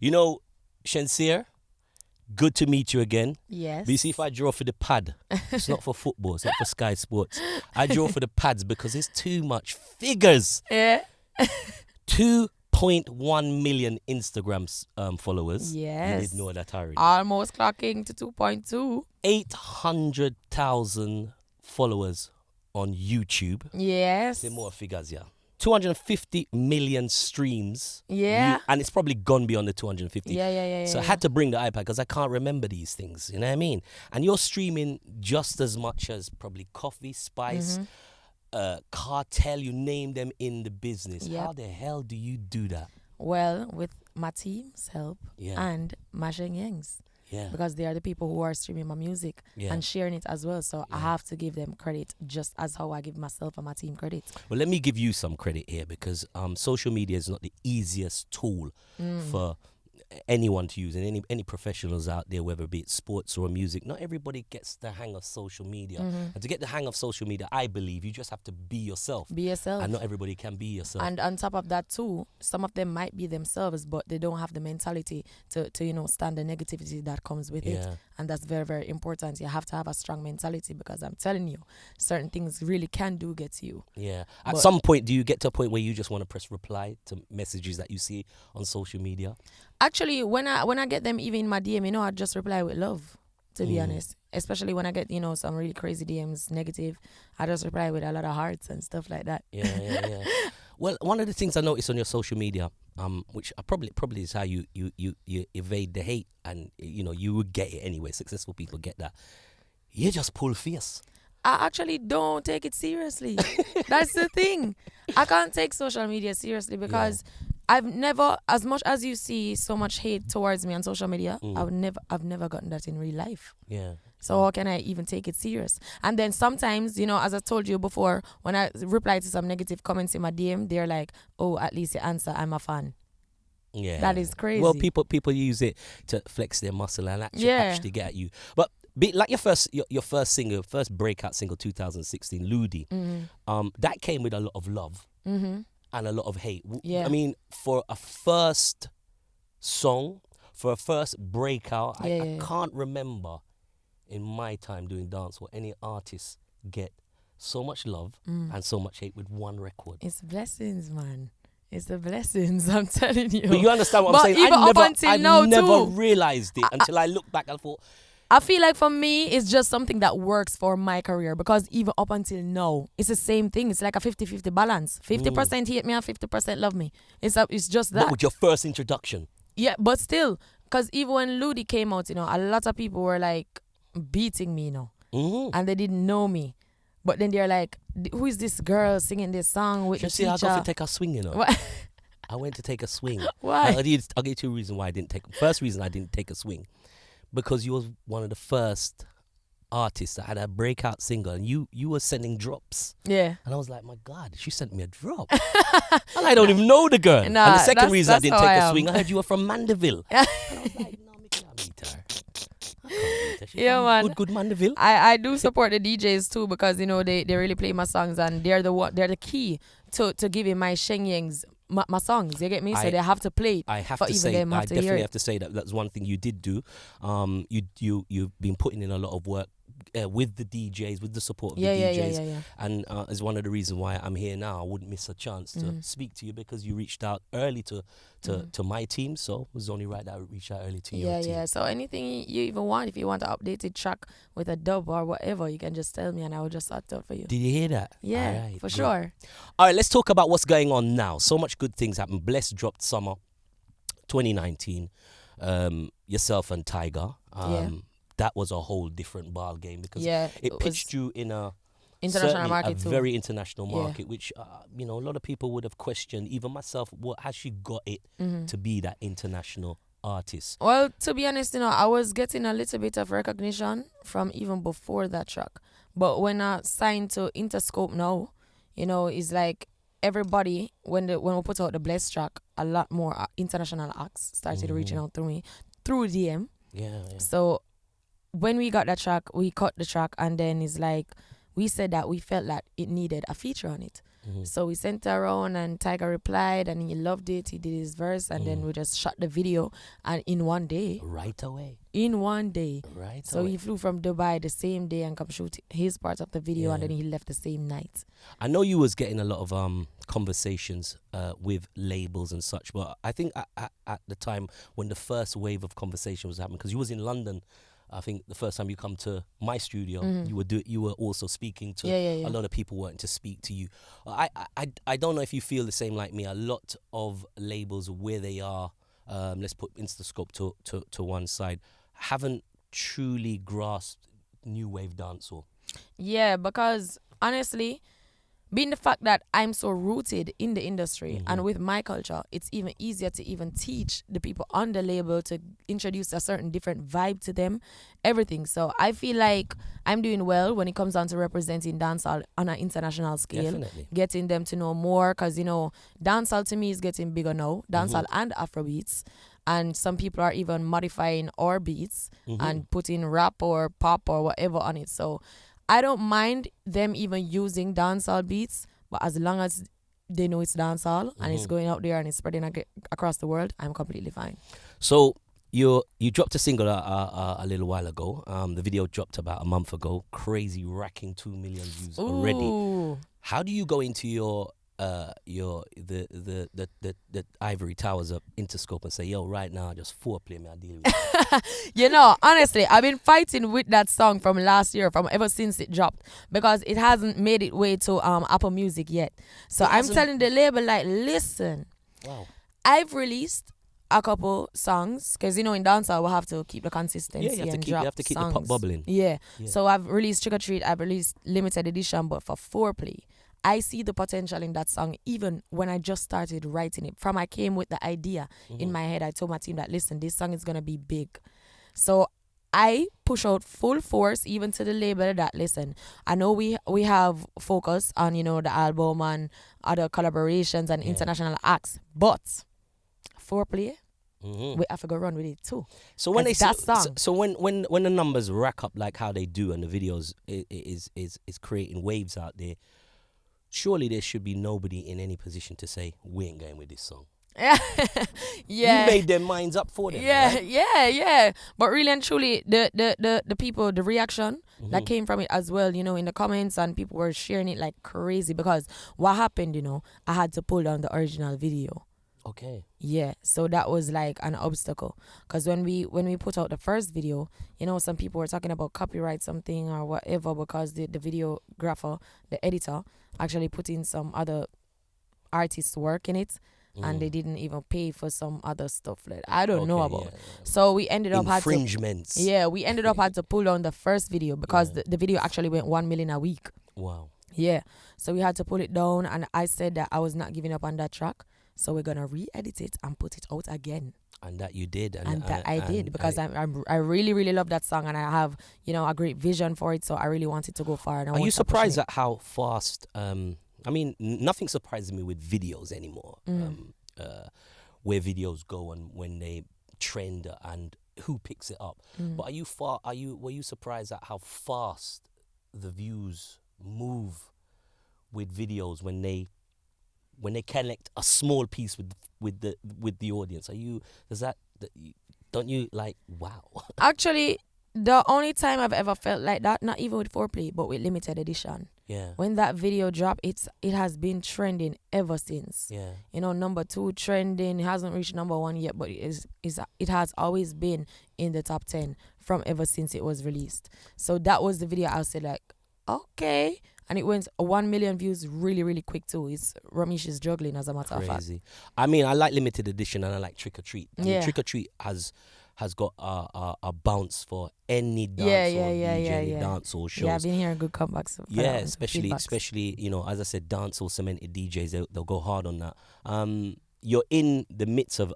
You know, Shenseea, good to meet you again. Yes. But you see, if I draw for the pad, it's not for football, it's not for Sky Sports. I draw for the pads because it's too much figures. Yeah. 2.1 million Instagram followers. Yes. You didn't know that already. Almost clocking to 2.2. 800,000 followers on YouTube. Yes. Say more figures, yeah. 250 million streams. Yeah. And it's probably gone beyond the 250. Yeah. So I had to bring the iPad because I can't remember these things. You know what I mean? And you're streaming just as much as probably Coffee, Spice, Cartel, you name them in the business. Yep. How the hell do you do that? Well, with my team's help Yeah. and my Shenyeng's. Yeah. Because they are the people who are streaming my music and sharing it as well. So I have to give them credit just as how I give myself and my team credit. Well, let me give you some credit here because social media is not the easiest tool for anyone to use, and any professionals out there, whether it be it sports or music. Not everybody gets the hang of social media. And to get the hang of social media, I believe you just have to be yourself. Be yourself. And not everybody can be yourself. And on top of that too, some of them might be themselves, but they don't have the mentality to stand the negativity that comes with it. And that's very, very important. You have to have a strong mentality because I'm telling you, certain things really can get to you. Yeah. At some point, do you get to a point where you just want to press reply to messages that you see on social media? Actually, when I get them even in my DM, I just reply with love, to be honest. Especially when I get, some really crazy DMs, negative, I just reply with a lot of hearts and stuff like that. Yeah. Well, one of the things I noticed on your social media, which probably is how you evade the hate, and you would get it anyway. Successful people get that. You just pull face. I actually don't take it seriously. That's the thing. I can't take social media seriously because I've never, as much as you see so much hate towards me on social media, I've never gotten that in real life. Yeah. So how can I even take it serious? And then sometimes, as I told you before, when I reply to some negative comments in my DM, they're like, "Oh, at least you answer, I'm a fan." Yeah. That is crazy. Well, people use it to flex their muscle and actually get at you. But like your first single, first breakout single, 2016, Ludi, that came with a lot of love. And a lot of hate. Yeah. I mean, for a first song, for a first breakout, I can't remember in my time doing dance what any artist get so much love and so much hate with one record. It's blessings, man. It's the blessings, I'm telling you. But you understand what I'm saying? Even I never realized it until I looked back and thought, I feel like for me, it's just something that works for my career because even up until now, it's the same thing. It's like a 50-50 balance. 50% hate me and 50% love me. It's just that. What with your first introduction? Yeah, but still, because even when Ludi came out, a lot of people were like beating me, and they didn't know me. But then they're like, who is this girl singing this song with the teacher? I got to take a swing, What? I went to take a swing. Why? I'll give you two reasons why I didn't take. First reason I didn't take a swing. Because you was one of the first artists that had a breakout single, and you were sending drops. Yeah. And I was like, my God, she sent me a drop. And I don't even know the girl. Nah, and the second reason I that's didn't how take I a am. swing, I heard you were from Mandeville. And I was like, no, I can't meet her. I can't meet her. She's Yeah, from man. Good Mandeville. I do support the DJs too because they really play my songs and they're the key to giving my Shenyeng's my songs. You get me? So they have to play it. I have for to even say, them I have to hear definitely it. have to say that that's one thing you did do. You've been putting in a lot of work with the DJs, with the support of the DJs. Yeah. And is one of the reasons why I'm here now. I wouldn't miss a chance to speak to you because you reached out early to my team, so it was only right that I reached out early to your team. Yeah. So anything you even want, if you want an updated track with a dub or whatever, you can just tell me and I will just sort it out for you. Did you hear that? Yeah, All right, for good. sure. All right, let's talk about what's going on now. So much good things happened. Bless dropped Summer 2019. Yourself and Tiger. That was a whole different ball game because it pitched you in a international market too. Very international market, which a lot of people would have questioned. Even myself, what has she got it to be that international artist? Well, to be honest, I was getting a little bit of recognition from even before that track. But when I signed to Interscope now, it's like everybody, when we put out the Bless track, a lot more international acts started reaching out to me through DM. Yeah. So when we got that track, we cut the track, and then it's like we said that we felt that it needed a feature on it. So we sent it around and Tiger replied and he loved it. He did his verse and then we just shot the video and in one day. Right away. In one day. Right So away. he flew from Dubai the same day and come shoot his part of the video and then he left the same night. I know you was getting a lot of conversations with labels and such, but I think at the time when the first wave of conversation was happening, because you was in London, I think the first time you come to my studio, you were also speaking to a lot of people wanting to speak to you. I don't know if you feel the same like me. A lot of labels where they are, let's put Instascope to one side, haven't truly grasped new wave dancehall. Yeah, because honestly, being the fact that I'm so rooted in the industry and with my culture, it's even easier to even teach the people on the label to introduce a certain different vibe to them, everything. So I feel like I'm doing well when it comes down to representing dancehall on an international scale. Definitely. Getting them to know more because, you know, dancehall to me is getting bigger now, dancehall and Afrobeats. And some people are even modifying our beats and putting rap or pop or whatever on it. So I don't mind them even using dancehall beats, but as long as they know it's dancehall and it's going out there and it's spreading across the world, I'm completely fine. So you dropped a single a little while ago. The video dropped about a month ago. Crazy, racking 2 million views already. How do you go into the ivory towers of Interscope and say, yo, right now, just foreplay me, I deal with it? You know, honestly, I've been fighting with that song from last year, from ever since it dropped, because it hasn't made its way to Apple Music yet. So I'm telling the label, like, listen, I've released a couple songs, because, you know, in dancehall, we'll have to keep the consistency you and drop have to keep songs. the pop bubbling. Yeah. So I've released Trick or Treat, I've released Limited Edition, but for foreplay, I see the potential in that song even when I just started writing it. From I came with the idea in my head, I told my team that, listen, this song is going to be big. So I push out full force even to the label that, listen, I know we have focus on, you know, the album and other collaborations and international acts, but foreplay, we have to go run with it too. So when when the numbers rack up like how they do and the videos is creating waves out there, surely there should be nobody in any position to say, we ain't going with this song. Yeah. You made their minds up for them. Right? Yeah. But really and truly, the people, the reaction that came from it as well, you know, in the comments, and people were sharing it like crazy, because what happened, you know, I had to pull down the original video. Okay. Yeah, so that was like an obstacle, because when we put out the first video, you know, some people were talking about copyright something or whatever, because the videographer, the editor, actually put in some other artist's work in it, and they didn't even pay for some other stuff that I don't know about. Yeah. So we ended up infringements. We ended up had to pull down the first video, because the video actually went 1 million a week. Wow. Yeah, so we had to pull it down, and I said that I was not giving up on that track. So we're gonna re-edit it and put it out again. And that you did. And that I did, because I really, really love that song, and I have, you know, a great vision for it. So I really wanted to go far. And are you surprised at how fast? I mean, nothing surprises me with videos anymore. Where videos go and when they trend and who picks it up. But were you surprised at how fast the views move with videos when they connect a small piece with the audience? Don't you like, wow? Actually, the only time I've ever felt like that, not even with foreplay, but with Limited Edition. Yeah. When that video dropped, it has been trending ever since. Yeah. You know, number 2 trending. It hasn't reached number 1 yet, but it has always been in the top 10 from ever since it was released. So that was the video I said, like, okay. And it went 1 million views really, really quick too. It's Ramesh's juggling, as a matter of fact. Crazy. I mean, I like Limited Edition and I like Trick or Treat. I mean, Yeah. Trick or Treat has got a bounce for any dancehall DJ, any dancehall shows. Yeah, I've been hearing good comebacks. Yeah, especially, you know, as I said, dancehall cemented DJs, they'll go hard on that. You're in the midst of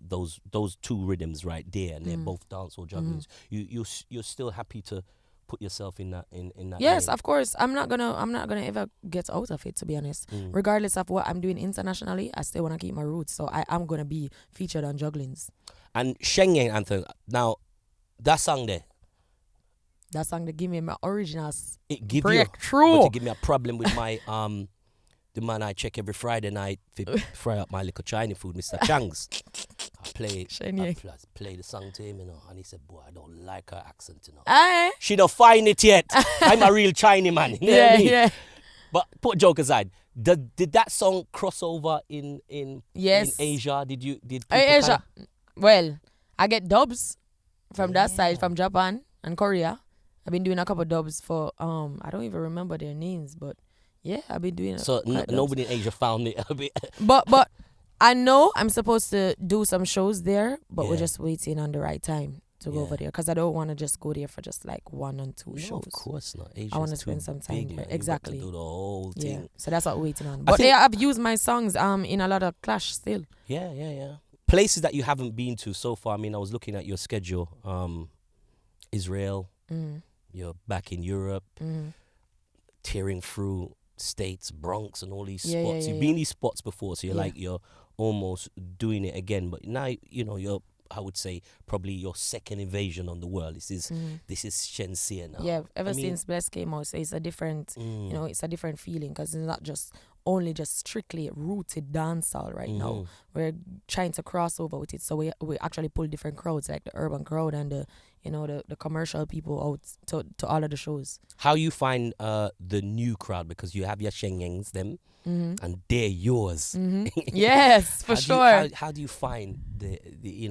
those two rhythms right there, and they're both dancehall jugglings. You're still happy to put yourself in that Yes, lane. of course. I'm not gonna ever get out of it, to be honest. Regardless of what I'm doing internationally, I still wanna keep my roots. So I am gonna be featured on jugglings. And Shenyeng anthem. Now, that song there. That song that give me my originals. It give breakthrough. you, but it give me a problem with my the man I check every Friday night to fry up my little Chinese food, Mr. Chang's. I Shenyeng. play the song to him, and he said, boy, I don't like her accent, Aye. She don't find it yet. I'm a real Chinese man. You know what I mean? Yeah. But put joke aside, did that song cross over in Yes. Asia? Did people Asia. Well, I get dubs from that side, from Japan and Korea. I've been doing a couple dubs for I don't even remember their names, but yeah, I've been doing. So nobody in Asia found it a bit. But I know I'm supposed to do some shows there, but we're just waiting on the right time to go over there, because I don't want to just go there for just like 1 and 2 shows. Of course not. Asia's I want to spend some time big, there. man. Exactly. You got to do the whole thing. Yeah. So that's what we're waiting on. But I've used my songs in a lot of Clash still. Yeah. Places that you haven't been to so far. I mean, I was looking at your schedule. Israel. You're back in Europe. Tearing through States, Bronx, and all these spots. You've been these spots before, so you're almost doing it again. But now you're, I would say, probably your second invasion on the world. This is Shenseea now. Yeah, ever since Bless came out, so it's a different, it's a different feeling, because it's not just strictly rooted dancehall right now. We're trying to cross over with it, so we actually pull different crowds, like the urban crowd and the commercial people out to all of the shows. How you find the new crowd, because you have your Shenyengs, them, and they're yours. Yes, for sure. How do you find the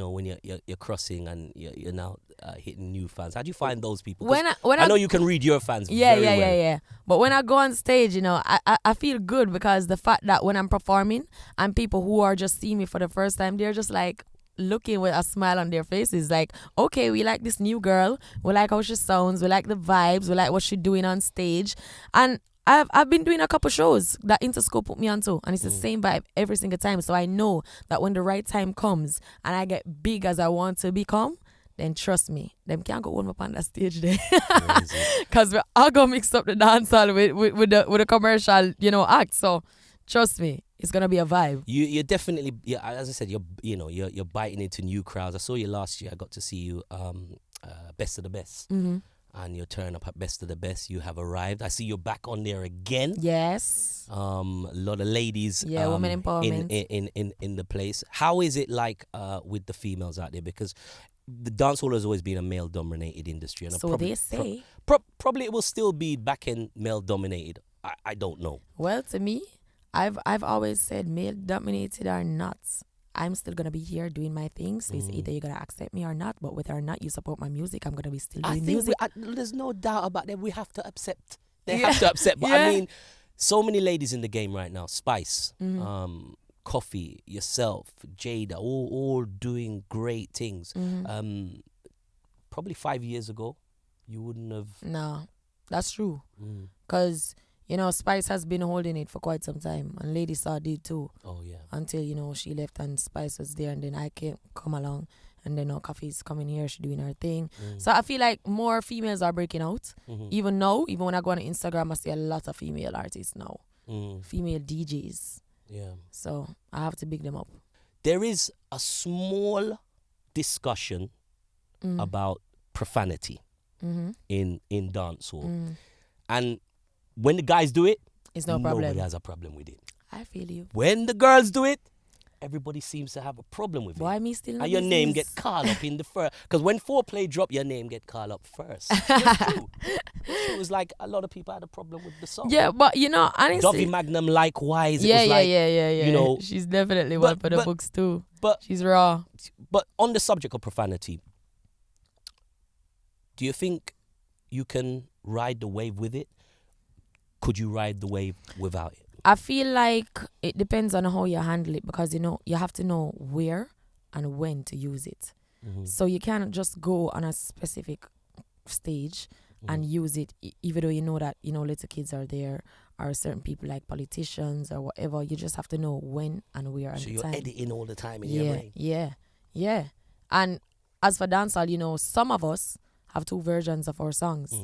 when you're crossing and you're now hitting new fans? How do you find those people? I know you can read your fans very well. Yeah. But when I go on stage, I feel good, because the fact that when I'm performing and people who are just seeing me for the first time, they're just like looking with a smile on their faces, like, okay, we like this new girl, we like how she sounds, we like the vibes, we like what she's doing on stage. And I've been doing a couple shows that Interscope put me on to, and it's the same vibe every single time. So I know that when the right time comes and I get big as I want to become, then trust me, them can't go on up on that stage there. Because we all go mix up the dancehall with the commercial, act. So trust me, it's gonna be a vibe. You're definitely, as I said, you're biting into new crowds. I saw you last year. I got to see you Best of the Best. And you're turning up at Best of the Best. You have arrived. I see you're back on there again. Yes. A lot of ladies. Women empowerment in the place. How is it like with the females out there? Because the dancehall has always been a male-dominated industry. And so they say. Probably it will still be back in male-dominated. I don't know. Well, to me, I've always said male-dominated or not, I'm still going to be here doing my thing. So it's either you're going to accept me or not. But whether or not you support my music, I'm going to be still doing music. There's no doubt about that. We have to accept. They have to accept. But I mean, so many ladies in the game right now. Spice, Coffee, yourself, Jada, all doing great things. Probably 5 years ago, you wouldn't have. No, that's true. Because... Spice has been holding it for quite some time, and Lady Saw did too. Oh yeah. Until she left and Spice was there, and then I come along, and then Coffee's coming here, she's doing her thing. So I feel like more females are breaking out. Even when I go on Instagram, I see a lot of female artists now, female DJs. Yeah. So I have to big them up. There is a small discussion about profanity in dancehall, and when the guys do it, it's no problem. Nobody has a problem with it. I feel you. When the girls do it, everybody seems to have a problem with it. Why me still? And your name get called up in the first. Because when foreplay drop, your name get called up first. It was like a lot of people had a problem with the song. Yeah, but honestly, Dovey Magnum likewise. Yeah. She's definitely one for the books too. But she's raw. But on the subject of profanity, do you think you can ride the wave with it? Could you ride the wave without it? I feel like it depends on how you handle it, because you have to know where and when to use it. So you can't just go on a specific stage and use it, even though you know that little kids are there, or certain people like politicians or whatever. You just have to know when and where and so the you're time. editing all the time in your brain. Yeah. And as for dancehall, some of us have 2 versions of our songs.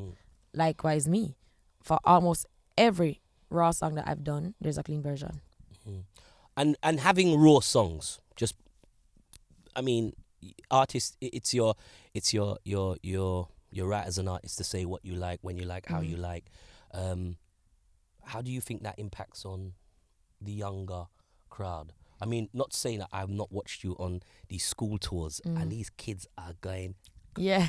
Likewise me. For almost every raw song that I've done, there's a clean version. And having raw songs, just, I mean, artists, it's your right as an artist to say what you like, when you like, how you like. How do you think that impacts on the younger crowd. I mean, not saying that I've not watched you on these school tours, and these kids are going. Yeah.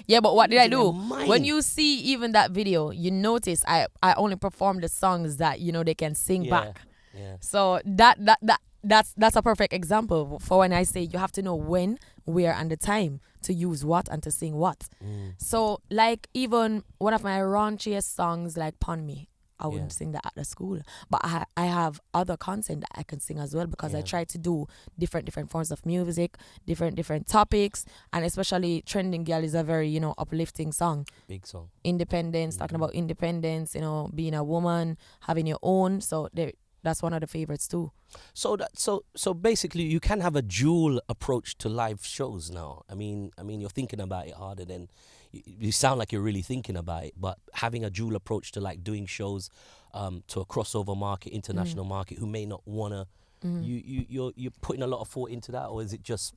Yeah, but what did I Losing do? their mind. When you see even that video, you notice I only perform the songs that, you know, they can sing back. Yeah. So that's a perfect example for when I say you have to know when, where, and the time to use what and to sing what. So like even one of my raunchiest songs, like Pon Me, I wouldn't sing that at the school, but I have other content that I can sing as well, because I try to do different forms of music, different topics, and especially Trending Girl is a very, you know, uplifting song. Big song. Independence, talking about independence, you know, being a woman, having your own. So that's one of the favorites too. So basically, you can have a dual approach to live shows now. I mean, you're thinking about it harder than you sound like you're really thinking about it. But having a dual approach to like doing shows to a crossover market, international market, who may not wanna, you're putting a lot of thought into that, or is it just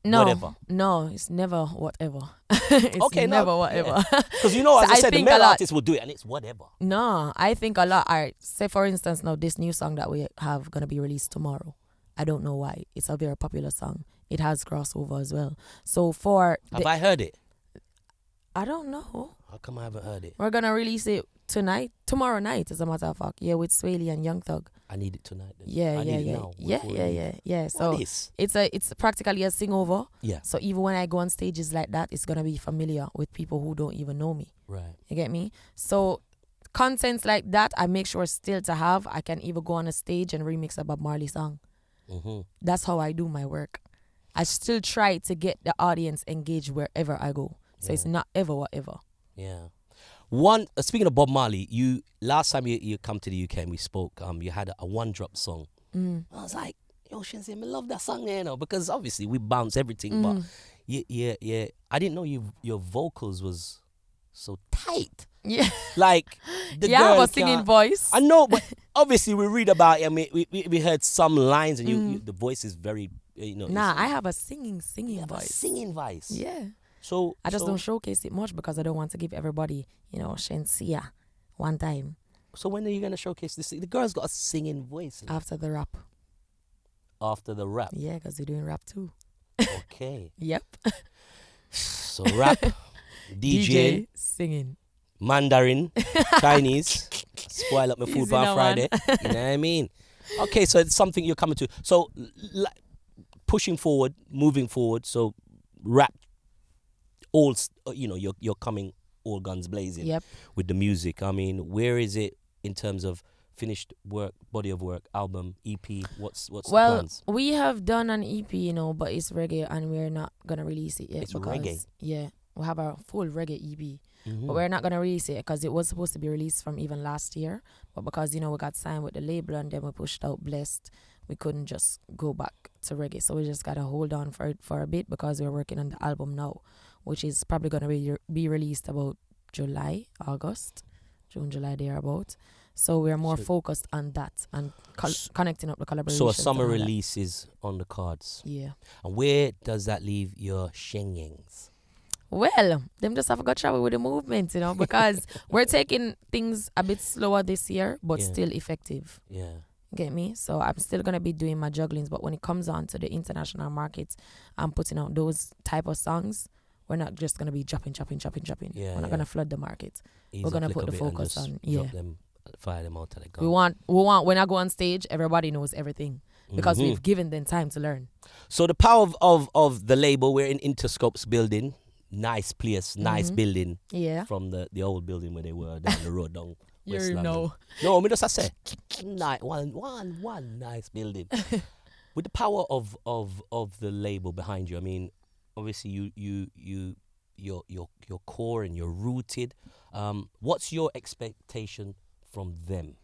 whatever? No, it's never whatever. It's never whatever. Because you know, as So I I said, the think male a lot- artists will do it, and it's whatever. No, I think a lot. Alright, say for instance, now this new song that we have gonna be released tomorrow. I don't know why. It's a very popular song. It has crossover as well. So Have I heard it? I don't know. How come I haven't heard it? We're gonna release it tomorrow night, as a matter of fact. Yeah, with Swaley and Young Thug. I need it tonight. Then. Yeah, I yeah, need it yeah, now. yeah. So What is? it's practically a sing over. Yeah. So even when I go on stages like that, it's gonna be familiar with people who don't even know me. Right. You get me? So contents like that, I make sure still to have. I can even go on a stage and remix a Bob Marley song. That's how I do my work. I still try to get the audience engaged wherever I go. So it's not ever whatever. Yeah. Speaking of Bob Marley, last time you come to the UK and we spoke, you had a one drop song. I was like, yo, Shenseea, I love that song there, you know, because obviously we bounce everything, but yeah. I didn't know your vocals was so tight. Yeah. Like the I girl have a singing voice. I know, but obviously we read about it. I mean, we heard some lines, and you the voice is very, you know. Nah, I have a singing voice. Singing voice. Yeah. So I just don't showcase it much because I don't want to give everybody, you know, Shenseea one time. So when are you gonna showcase this? The girl's got a singing voice. After the rap. After the rap. Yeah, because you're doing rap too. Okay. Yep. So rap, DJ, singing. Mandarin, Chinese. Spoil up my food Easy bar now, Friday. You know what I mean? Okay, so it's something you're coming to. So pushing forward, moving forward. So rap, you're coming all guns blazing. Yep. With the music. I mean, where is it in terms of finished work, body of work, album, EP? What's the plans? We have done an EP, you know, but it's reggae and we're not gonna release it yet. It's because, reggae? Yeah, we have a full reggae EP. Mm-hmm. But we're not gonna release it because it was supposed to be released from even last year. But because, you know, we got signed with the label and then we pushed out Blessed, we couldn't just go back to reggae. So we just gotta hold on for a bit because we're working on the album now, which is probably gonna be released about June, July thereabout. So we're more focused on that and connecting up the collaboration. So a summer release is on the cards. Yeah. And where does that leave your Shenyengs? Well, them just have got travel with the movement, you know, because we're taking things a bit slower this year, but still effective. Yeah. Get me? So I'm still going to be doing my jugglings, but when it comes on to the international markets, I'm putting out those type of songs. We're not just going to be dropping. Yeah, we're not going to flood the market. Ease we're going to up put the little bit focus and on, just drop them, fire them out till they go. We want when I go on stage, everybody knows everything because we've given them time to learn. So the power of the label, we're in Interscope's building. Nice place, nice building. Yeah. From the old building where they were down the road down West You London. know. No, me just I say, one nice building. With the power of the label behind you, I mean, obviously you're core and you're rooted. What's your expectation from them?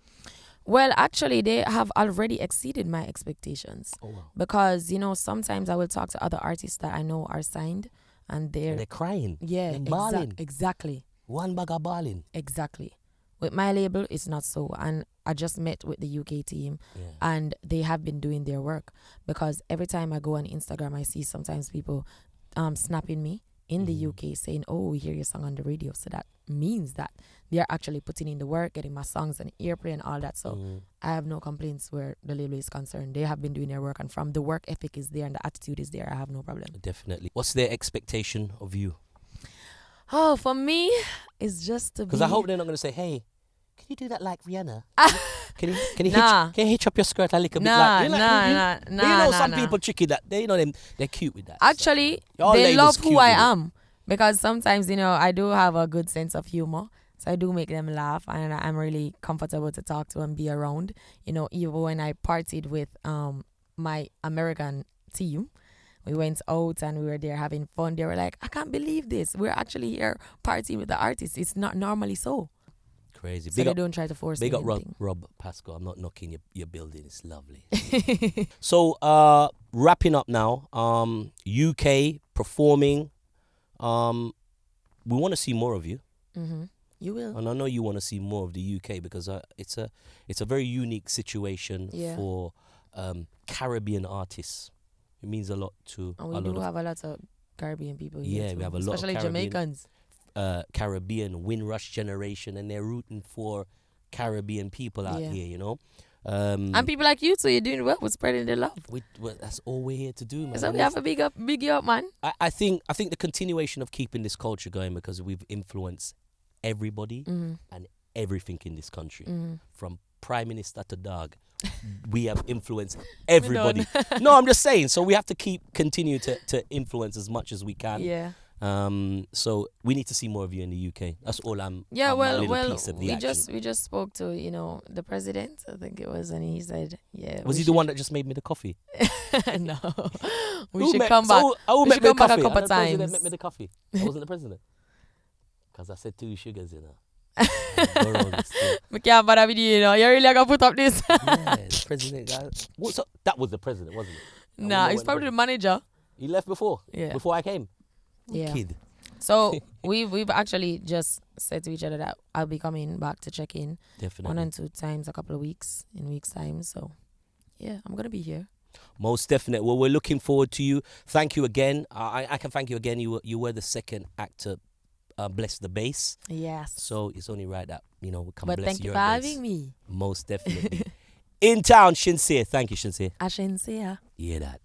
Well, actually, they have already exceeded my expectations. Oh wow. Because, you know, sometimes I will talk to other artists that I know are signed and they're crying. Yeah, they're bawling. Exactly. One bag of bawling. Exactly. With my label, it's not so. And I just met with the UK team and they have been doing their work. Because every time I go on Instagram, I see sometimes people snapping me in the UK saying, "Oh, we hear your song on the radio." So that means that they are actually putting in the work, getting my songs on airplay and all that. So I have no complaints where the label is concerned. They have been doing their work, and from the work ethic is there and the attitude is there, I have no problem. Definitely. What's their expectation of you? Oh, for me, it's just to be. Because I hope they're not going to say, "Hey, can you do that like Rihanna? Can you Nah. hitch up your skirt a little bit Nah, like?" nah. But you know, some people tricky that they them. They're cute with that. Actually, Your they label's love who cute I with it. am because sometimes I do have a good sense of humor, so I do make them laugh, and I'm really comfortable to talk to and be around. Even when I partied with my American team, we went out and we were there having fun. They were like, "I can't believe this. We're actually here partying with the artists. It's not normally so." Crazy. So they don't try to force Big me up anything. Rob Pascal. I'm not knocking your building. It's lovely. So wrapping up now. UK performing. We want to see more of you. You will. And I know you want to see more of the UK because it's a very unique situation for Caribbean artists. It means a lot to And we do have a lot of Caribbean people here. Yeah, too, we have a lot of especially Caribbean. Jamaicans. Caribbean Windrush generation, and they're rooting for Caribbean people out here, And people like you too, you're doing well with spreading the love. That's all we're here to do, man. So we have a big you up, man. I think the continuation of keeping this culture going, because we've influenced everybody and everything in this country, from Prime Minister to dog. We have influenced everybody. No, I'm just saying. So we have to continue to influence as much as we can. Yeah. So we need to see more of you in the UK. That's all I'm. Yeah. I'm a little Well. piece of the action. We just spoke to the president. I think it was, and he said, "Yeah." Was he the one that just made me the coffee? No. We should come back. Who We met should me the come back a coffee? couple And the president times. met me the coffee. I wasn't the president. Because I said 2 sugars, We can't bother with you, You really gonna put up this? Yeah, the president. That was the president, wasn't it? Nah, he's probably the manager. He left before. Yeah. Before I came. Yeah. Kid. So we've actually just said to each other that I'll be coming back to check in Definitely. 1 and 2 times a couple of weeks in weeks time. So yeah, I'm gonna be here. Most definitely. Well, we're looking forward to you. Thank you again. I can thank you again. You were the second actor. Bless the bass. Yes. So it's only right that we can But bless thank you your for bass. having me. Most definitely. In town, Shenseea. Thank you, Shenseea. Shenseea. Hear that.